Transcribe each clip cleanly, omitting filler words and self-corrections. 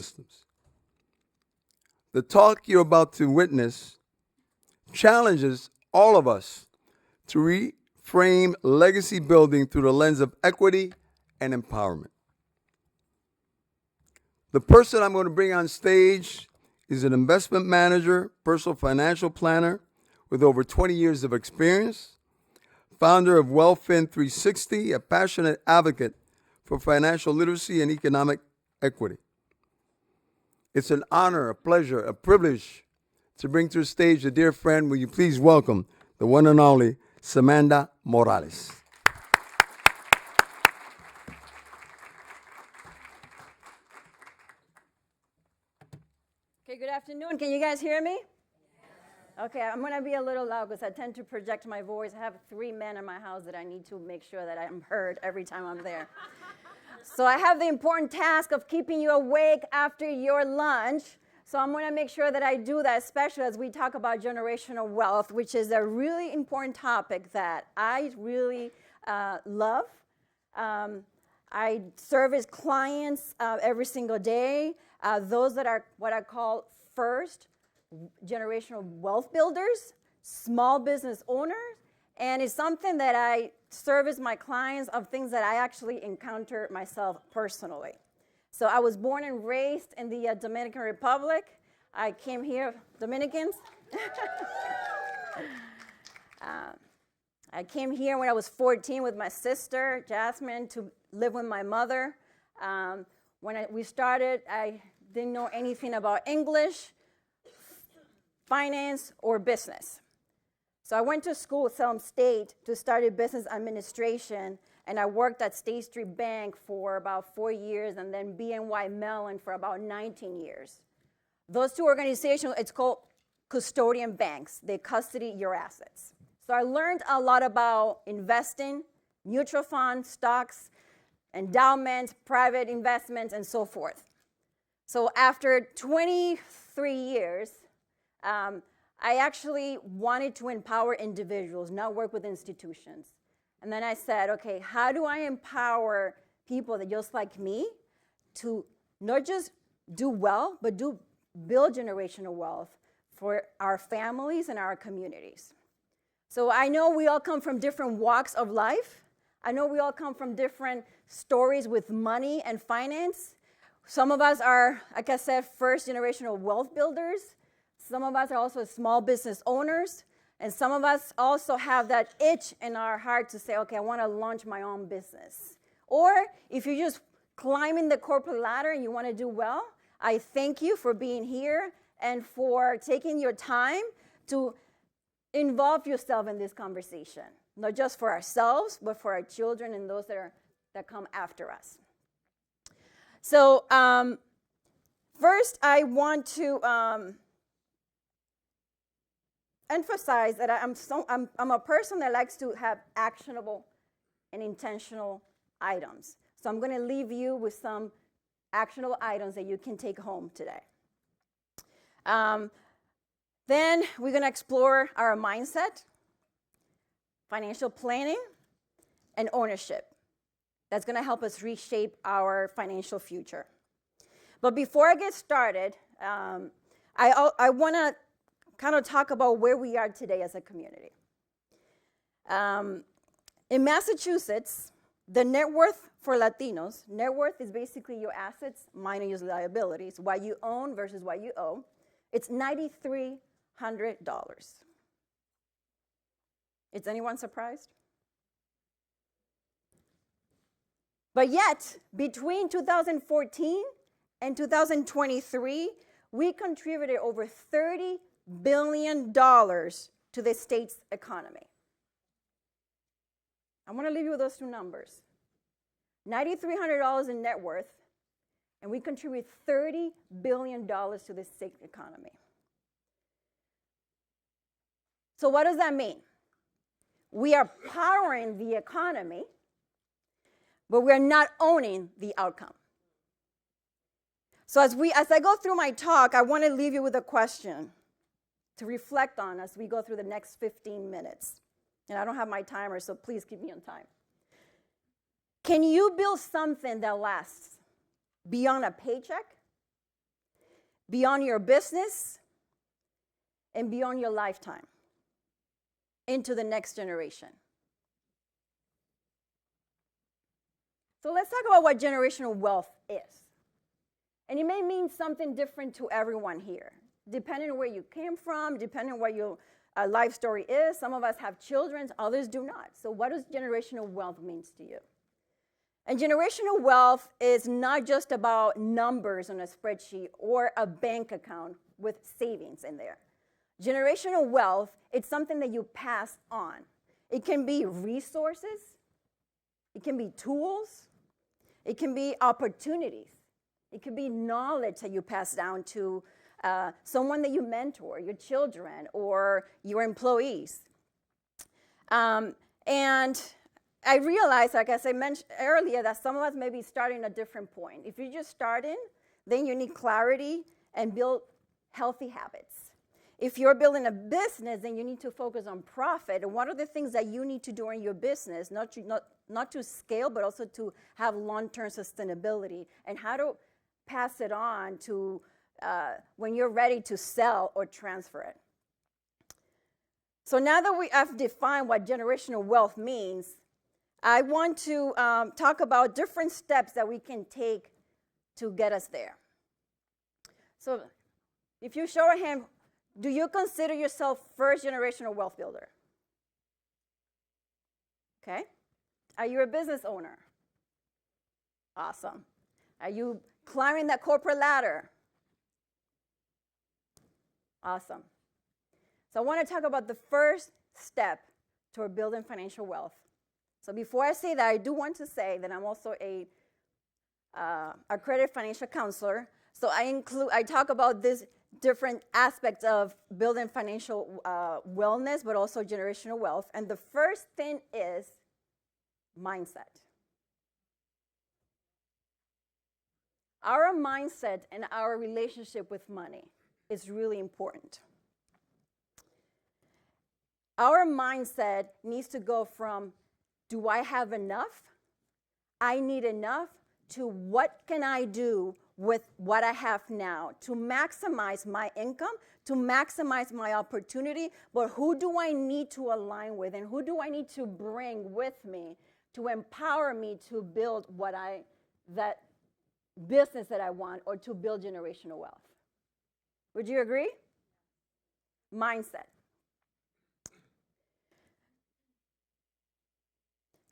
systems. The talk you're about to witness challenges all of us to reframe legacy building through the lens of equity and empowerment. The person I'm going to bring on stage is an investment manager, personal financial planner with over 20 years of experience, founder of WealthFin 360, a passionate advocate for financial literacy and economic equity. It's an honor, a pleasure, a privilege to bring to the stage a dear friend. Will you please welcome the one and only Samanda Morales. Okay, good afternoon. Can you guys hear me? Okay, I'm going to be a little loud because I tend to project my voice. I have 3 men in my house that I need to make sure that I'm heard every time I'm there. So I have the important task of keeping you awake after your lunch. So I'm going to make sure that I do that, especially as we talk about generational wealth, which is a really important topic that I really love. I service clients every single day, those that are what I call first generational wealth builders, small business owners, and it's something that I service my clients of things that I actually encounter myself personally. So I was born and raised in the Dominican Republic. I came here, Dominicans. I came here when I was 14 with my sister, Jasmine, to live with my mother. When we started, I didn't know anything about English, finance, or business. So I went to school at Salem State to study business administration, and I worked at State Street Bank for about 4 years, and then BNY Mellon for about 19 years. Those two organizations, it's called custodian banks. They custody your assets. So I learned a lot about investing, mutual funds, stocks, endowments, private investments, and so forth. So after 23 years, I actually wanted to empower individuals, not work with institutions. And then I said, okay, how do I empower people that just like me to not just do well, but build generational wealth for our families and our communities? So I know we all come from different walks of life. I know we all come from different stories with money and finance. Some of us are, like I said, first generational wealth builders. Some of us are also small business owners. And some of us also have that itch in our heart to say, okay, I want to launch my own business. Or if you're just climbing the corporate ladder and you want to do well, I thank you for being here and for taking your time to involve yourself in this conversation, not just for ourselves, but for our children and those that come after us. So first, I want to emphasize that I'm a person that likes to have actionable and intentional items. So I'm going to leave you with some actionable items that you can take home today. Then we're going to explore our mindset, financial planning, and ownership. That's going to help us reshape our financial future. But before I get started, I want to kind of talk about where we are today as a community. In Massachusetts, the net worth for Latinos, net worth is basically your assets minus your liabilities, what you own versus what you owe. It's $9,300. Is anyone surprised? But yet, between 2014 and 2023, we contributed over $30 billion to the state's economy. I want to leave you with those two numbers. $9,300 in net worth, and we contribute $30 billion to the state economy. So what does that mean? We are powering the economy, but we're not owning the outcome. So as I go through my talk, I want to leave you with a question to reflect on as we go through the next 15 minutes. And I don't have my timer, so please keep me on time. Can you build something that lasts beyond a paycheck beyond your business, and beyond your lifetime into the next generation. So let's talk about what generational wealth is. And it may mean something different to everyone here, depending on where you came from, depending on what your life story is. Some of us have children, others do not. So what does generational wealth mean to you? And generational wealth is not just about numbers on a spreadsheet or a bank account with savings in there. Generational wealth, it's something that you pass on. It can be resources, it can be tools, it can be opportunities, it can be knowledge that you pass down to someone that you mentor, your children or your employees. And I realize, like as I mentioned earlier, that some of us may be starting at a different point. If you're just starting, then you need clarity and build healthy habits. If you're building a business, then you need to focus on profit. And what are the things that you need to do in your business, not to scale, but also to have long-term sustainability, and how to pass it on to when you're ready to sell or transfer it. So now that we have defined what generational wealth means, I want to talk about different steps that we can take to get us there. So if you show a hand, do you consider yourself first generational wealth builder? Okay. Are you a business owner? Awesome. Are you climbing that corporate ladder? Awesome. So I want to talk about the first step toward building financial wealth. So before I say that, I do want to say that I'm also a accredited financial counselor. So I talk about this different aspects of building financial wellness, but also generational wealth. And the first thing is mindset. Our mindset and our relationship with money is really important. Our mindset needs to go from, do I have enough? I need enough, to what can I do with what I have now to maximize my income, to maximize my opportunity, but who do I need to align with, and who do I need to bring with me to empower me to build that business that I want, or to build generational wealth? Would you agree? Mindset.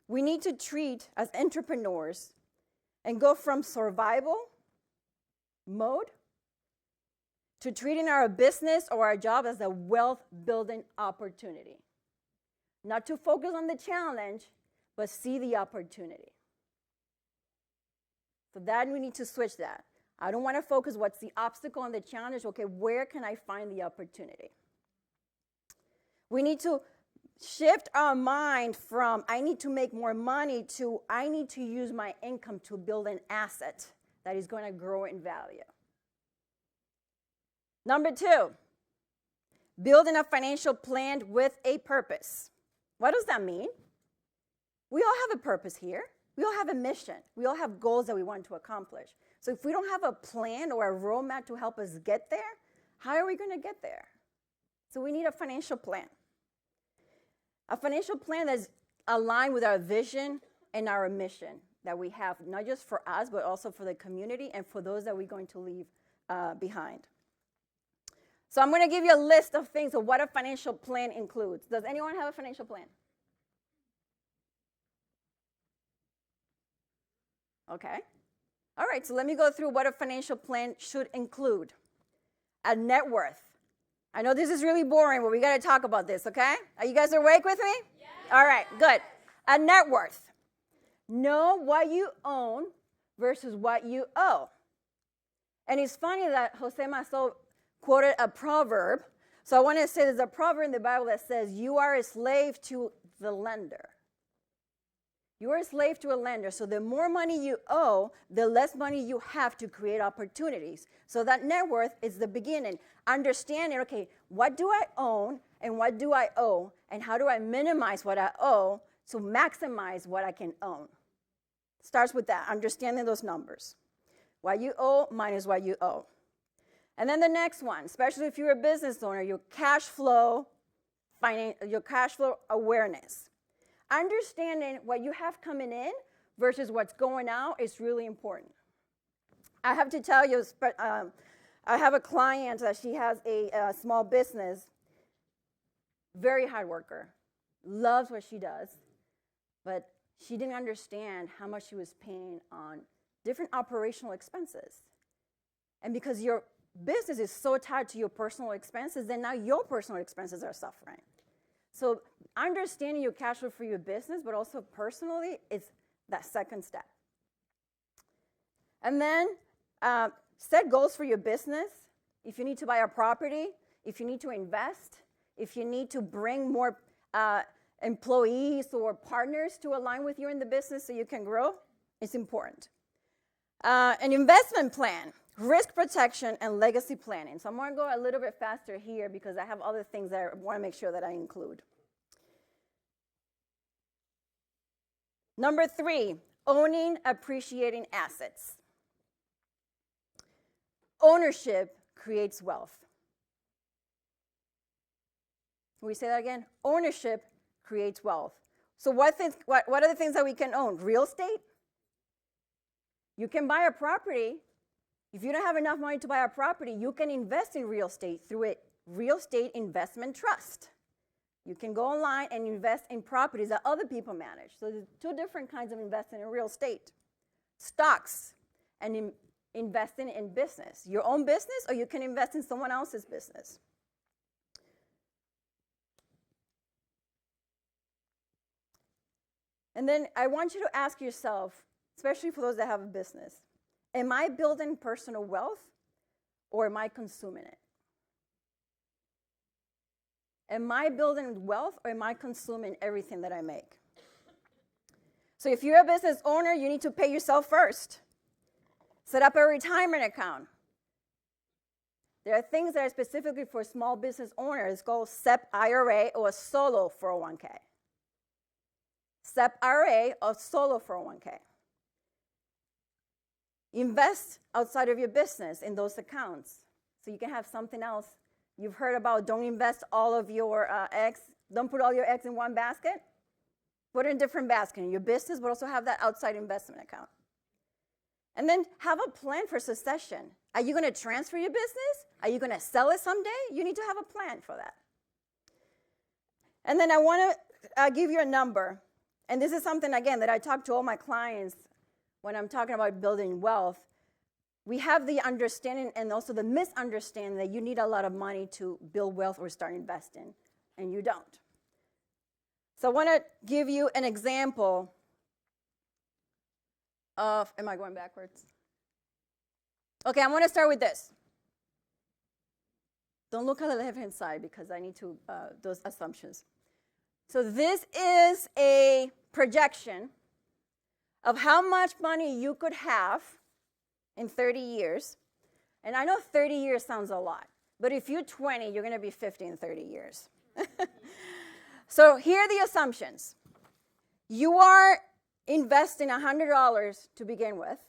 We need to treat as entrepreneurs and go from survival mode to treating our business or our job as a wealth building opportunity. Not to focus on the challenge, but see the opportunity. So that we need to switch that. I don't want to focus what's the obstacle and the challenge. Okay, where can I find the opportunity? We need to shift our mind from I need to make more money to I need to use my income to build an asset that is going to grow in value. Number 2, building a financial plan with a purpose. What does that mean? We all have a purpose here. We all have a mission. We all have goals that we want to accomplish. So if we don't have a plan or a roadmap to help us get there, how are we going to get there? So we need a financial plan. A financial plan that's aligned with our vision and our mission that we have, not just for us, but also for the community and for those that we're going to leave behind. So I'm going to give you a list of things of what a financial plan includes. Does anyone have a financial plan? Okay. All right, so let me go through what a financial plan should include. A net worth. I know this is really boring, but we got to talk about this, okay? Are you guys awake with me? Yes. All right, good. A net worth. Know what you own versus what you owe. And it's funny that Jose Maso quoted a proverb. So I want to say there's a proverb in the Bible that says, you are a slave to the lender. You are a slave to a lender. So the more money you owe, the less money you have to create opportunities. So that net worth is the beginning. Understanding, okay, what do I own and what do I owe? And how do I minimize what I owe to maximize what I can own? Starts with that, understanding those numbers. What you owe minus what you owe. And then the next one, especially if you're a business owner, your cash flow awareness. Understanding what you have coming in versus what's going out is really important. I have to tell you, I have a client that she has a small business, very hard worker, loves what she does, but she didn't understand how much she was paying on different operational expenses. And because your business is so tied to your personal expenses, then now your personal expenses are suffering. So understanding your cash flow for your business, but also personally, is that second step. And then set goals for your business. If you need to buy a property, if you need to invest, if you need to bring more employees or partners to align with you in the business so you can grow, it's important. An investment plan, risk protection, and legacy planning. So I'm going to go a little bit faster here because I have other things that I want to make sure that I include. Number 3, owning appreciating assets. Ownership creates wealth. Can we say that again? Ownership creates wealth. So what are the things that we can own? Real estate? You can buy a property. If you don't have enough money to buy a property, you can invest in real estate through a real estate investment trust. You can go online and invest in properties that other people manage. So there's 2 different kinds of investing in real estate. Stocks and investing in business. Your own business, or you can invest in someone else's business. And then I want you to ask yourself, especially for those that have a business, am I building personal wealth or am I consuming it? Am I building wealth or am I consuming everything that I make? So if you're a business owner, you need to pay yourself first. Set up a retirement account. There are things that are specifically for small business owners. It's called SEP IRA or a solo 401k. SEP IRA or solo 401k. Invest outside of your business in those accounts so you can have something else. You've heard about don't invest all of your eggs, don't put all your eggs in one basket. Put it in different baskets in your business, but also have that outside investment account. And then have a plan for succession. Are you going to transfer your business? Are you going to sell it someday? You need to have a plan for that. And then I want to give you a number. And this is something, again, that I talk to all my clients when I'm talking about building wealth. We have the understanding and also the misunderstanding that you need a lot of money to build wealth or start investing, and you don't. So I want to give you an example of, am I going backwards? Okay, I'm going to start with this. Don't look at the left-hand side because I need to, those assumptions. So this is a projection of how much money you could have in 30 years. And I know 30 years sounds a lot, but if you're 20, you're going to be 50 in 30 years. So here are the assumptions. You are investing $100 to begin with,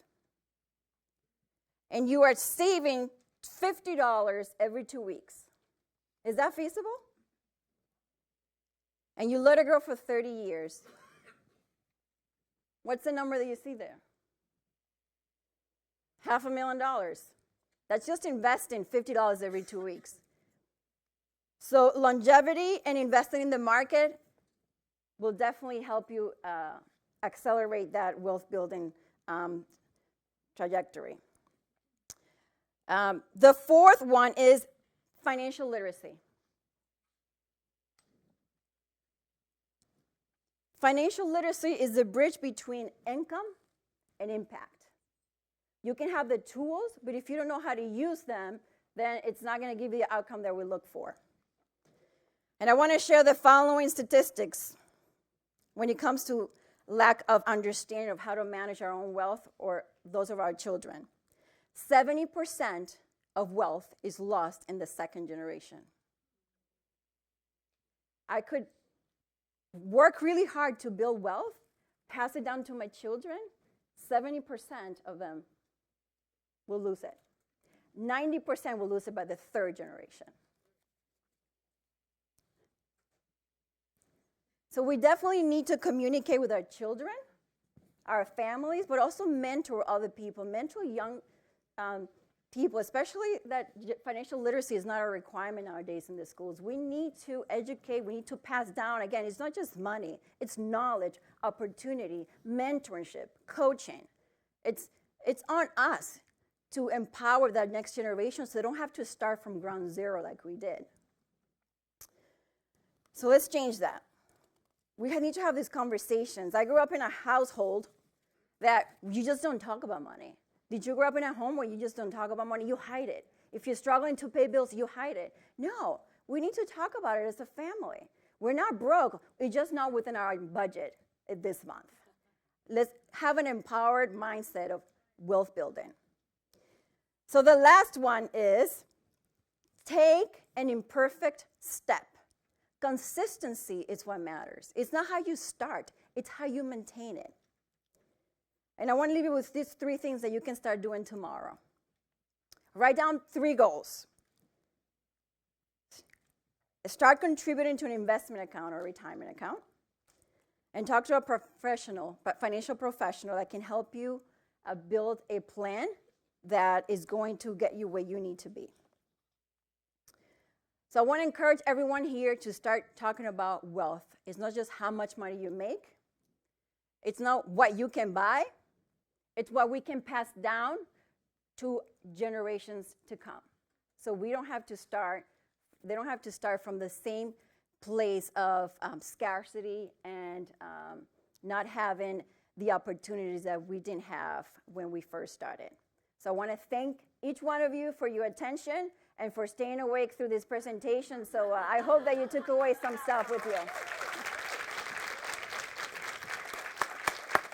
and you are saving $50 every 2 weeks. Is that feasible? And you let it grow for 30 years. What's the number that you see there? $500,000. That's just investing $50 every 2 weeks. So longevity and investing in the market will definitely help you accelerate that wealth building trajectory. The fourth one is financial literacy. Financial literacy is the bridge between income and impact. You can have the tools, but if you don't know how to use them, then it's not going to give you the outcome that we look for. And I want to share the following statistics when it comes to lack of understanding of how to manage our own wealth or those of our children. 70% of wealth is lost in the second generation. I could work really hard to build wealth, pass it down to my children, 70% of them will lose it. 90% will lose it by the third generation. So we definitely need to communicate with our children, our families, but also mentor other people, mentor young people, especially that financial literacy is not a requirement nowadays in the schools. We need to educate, we need to pass down. Again, it's not just money, it's knowledge, opportunity, mentorship, coaching. It's on us to empower that next generation so they don't have to start from ground zero like we did. So let's change that. We need to have these conversations. I grew up in a household that you just don't talk about money. Did you grow up in a home where you just don't talk about money? You hide it. If you're struggling to pay bills, you hide it. No, we need to talk about it as a family. We're not broke. It's just not within our budget this month. Let's have an empowered mindset of wealth building. So the last one is take an imperfect step. Consistency is what matters. It's not how you start, it's how you maintain it. And I want to leave you with these 3 things that you can start doing tomorrow. Write down 3 goals. Start contributing to an investment account or retirement account. And talk to a professional, financial professional that can help you build a plan that is going to get you where you need to be. So I want to encourage everyone here to start talking about wealth. It's not just how much money you make. It's not what you can buy. It's what we can pass down to generations to come. So we don't have to start, they don't have to start from the same place of scarcity and not having the opportunities that we didn't have when we first started. So I want to thank each one of you for your attention and for staying awake through this presentation. So I hope that you took away some stuff with you.